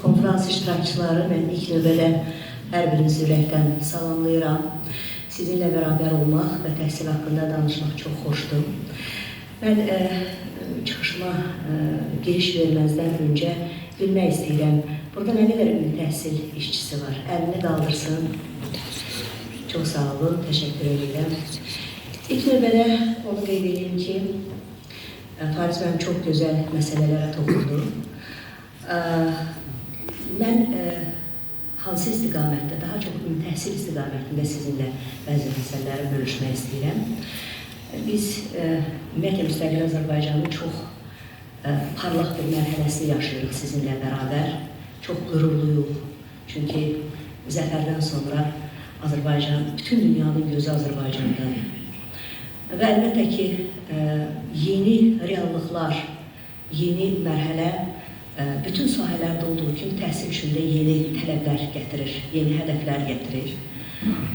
konferans iştirakçıları, mən ilk növbədə hər birinizi ürəkdən salamlayıram. Sizinlə bərabər olmaq və təhsil haqqında danışmaq çox xoşdur. Mən çıxışıma giriş verməzdən öncə bilmək istəyirəm, burada nə qədər ümumi təhsil işçisi var? Əlini qaldırsın. Çox sağ olun, təşəkkür edirəm. İlk növbədə onu qeyd edeyim ki, Fariz mənim çox gözəl məsələlərə toxundu. Mən hansı istiqamətdə, daha çox ümumi təhsil istiqamətində sizinlə bəzi məsələləri bölüşmək istəyirəm. Biz ümumiyyətlə müstəqil Azərbaycanın çox parlaq bir mərhələsini yaşayırıq sizinlə bərabər. Çox qürurluyuq. Çünki zəfərdən sonra Azərbaycan, bütün dünyanın gözü Azərbaycandadır. Və əlbəttə ki, yeni reallıqlar, yeni mərhələ bütün sahələrdə olduğu kimi təhsil üçün də yeni tələblər gətirir, yeni hədəflər gətirir.